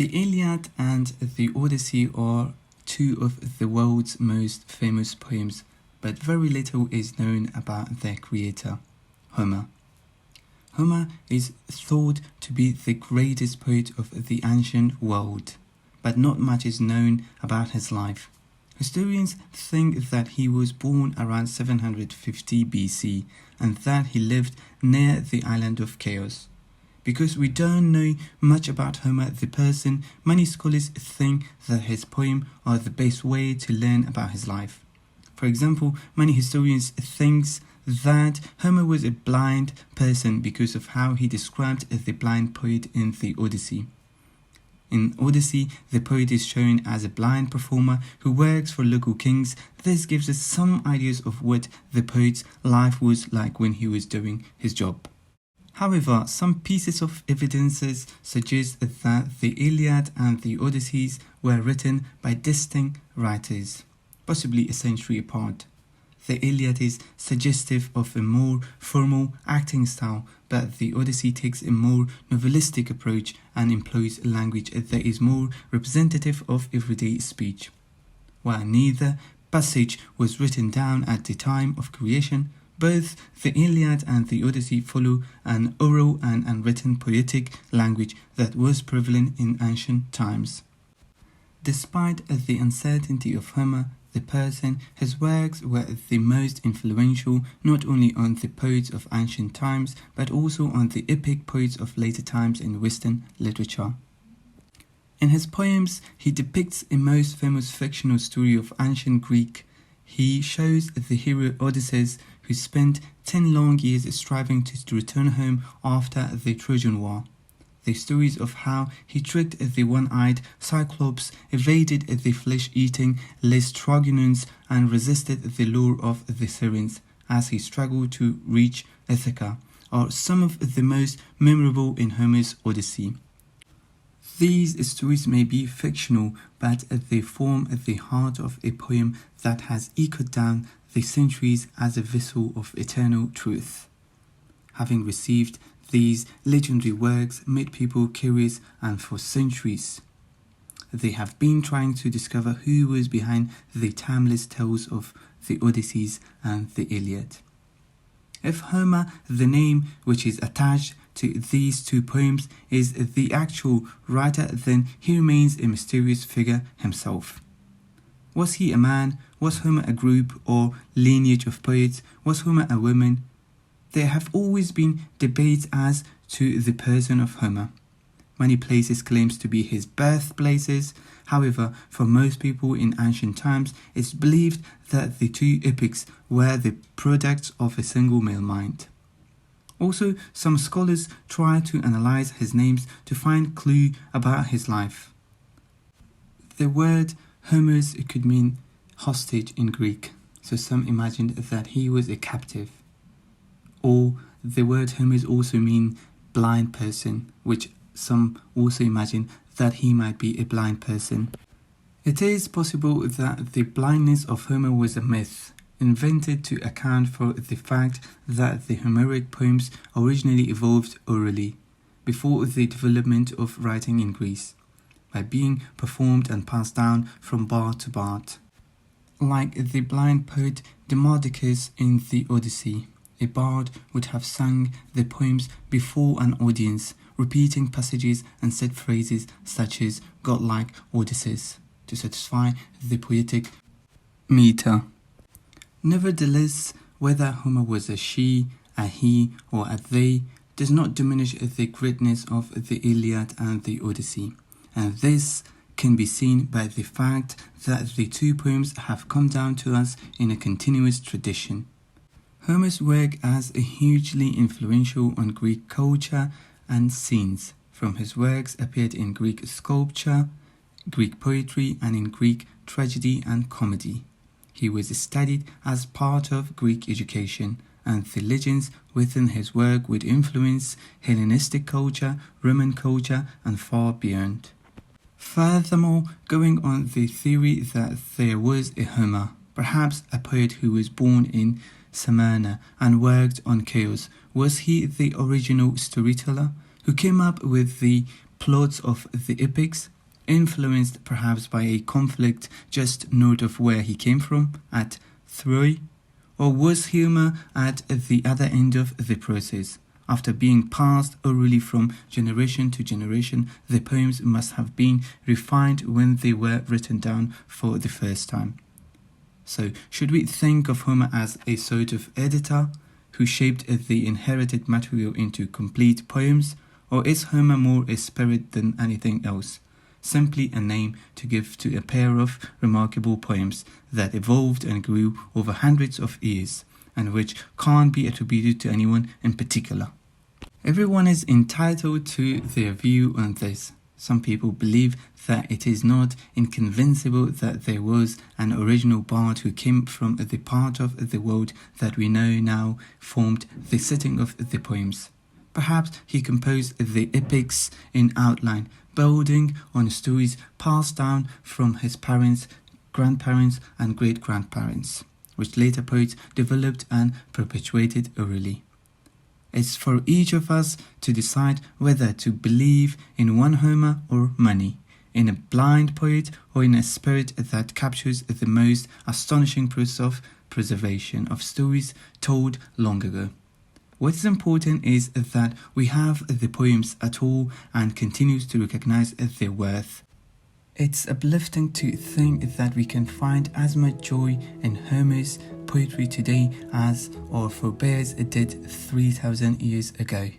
The Iliad and the Odyssey are two of the world's most famous poems, but very little is known about their creator, Homer. Homer is thought to be the greatest poet of the ancient world, but not much is known about his life. Historians think that he was born around 750 BC and that he lived near the island of Chios. Because we don't know much about Homer the person, many scholars think that his poems are the best way to learn about his life. For example, many historians think that Homer was a blind person because of how he described the blind poet in the Odyssey. In Odyssey, the poet is shown as a blind performer who works for local kings. This gives us some ideas of what the poet's life was like when he was doing his job. However, some pieces of evidences suggest that the Iliad and the Odysseys were written by distinct writers, possibly a century apart. The Iliad is suggestive of a more formal acting style, but the Odyssey takes a more novelistic approach and employs language that is more representative of everyday speech. While neither passage was written down at the time of creation, both the Iliad and the Odyssey follow an oral and unwritten poetic language that was prevalent in ancient times. Despite the uncertainty of Homer, the person, his works were the most influential not only on the poets of ancient times, but also on the epic poets of later times in Western literature. In his poems, he depicts a most famous fictional story of ancient Greek. He shows the hero Odysseus, who spent 10 long years striving to return home after the Trojan War. The stories of how he tricked the one-eyed Cyclops, evaded the flesh-eating Laestrygons, and resisted the lure of the Sirens as he struggled to reach Ithaca, are some of the most memorable in Homer's Odyssey. These stories may be fictional, but they form the heart of a poem that has echoed down the centuries as a vessel of eternal truth. Having received these legendary works made people curious, and for centuries they have been trying to discover who was behind the timeless tales of the Odysseys and the Iliad. If Homer, the name which is attached to these two poems, is the actual writer, then he remains a mysterious figure himself. Was he a man? Was Homer a group or lineage of poets? Was Homer a woman? There have always been debates as to the person of Homer. Many places claim to be his birthplaces. However, for most people in ancient times, it's believed that the two epics were the products of a single male mind. Also, some scholars try to analyze his names to find clue about his life. The word Homers could mean hostage in Greek, so some imagined that he was a captive. Or the word Homers also mean blind person, which some also imagine that he might be a blind person. It is possible that the blindness of Homer was a myth, invented to account for the fact that the Homeric poems originally evolved orally, before the development of writing in Greece, by being performed and passed down from bard to bard. Like the blind poet Demodocus in the Odyssey, a bard would have sung the poems before an audience, repeating passages and set phrases such as godlike Odysseus to satisfy the poetic meter. Nevertheless, whether Homer was a she, a he, or a they does not diminish the greatness of the Iliad and the Odyssey, and this can be seen by the fact that the two poems have come down to us in a continuous tradition. Homer's work as hugely influential on Greek culture and scenes. From his works appeared in Greek sculpture, Greek poetry, and in Greek tragedy and comedy. He was studied as part of Greek education, and the legends within his work would influence Hellenistic culture, Roman culture, and far beyond. Furthermore, going on the theory that there was a Homer, perhaps a poet who was born in Smyrna and worked on Chios, was he the original storyteller who came up with the plots of the epics? influenced perhaps by a conflict just north of where he came from, at Troy? Or was Homer at the other end of the process? After being passed orally from generation to generation, the poems must have been refined when they were written down for the first time. So, should we think of Homer as a sort of editor who shaped the inherited material into complete poems, or is Homer more a spirit than anything else? Simply a name to give to a pair of remarkable poems that evolved and grew over hundreds of years, and which can't be attributed to anyone in particular. Everyone is entitled to their view on this. Some people believe that it is not inconceivable that there was an original bard who came from the part of the world that we know now formed the setting of the poems. Perhaps he composed the epics in outline, building on stories passed down from his parents, grandparents, and great-grandparents, which later poets developed and perpetuated orally. It's for each of us to decide whether to believe in one Homer or many, in a blind poet or in a spirit that captures the most astonishing process of preservation of stories told long ago. What is important is that we have the poems at all and continues to recognize their worth. It's uplifting to think that we can find as much joy in Homer's poetry today as our forebears did 3,000 years ago.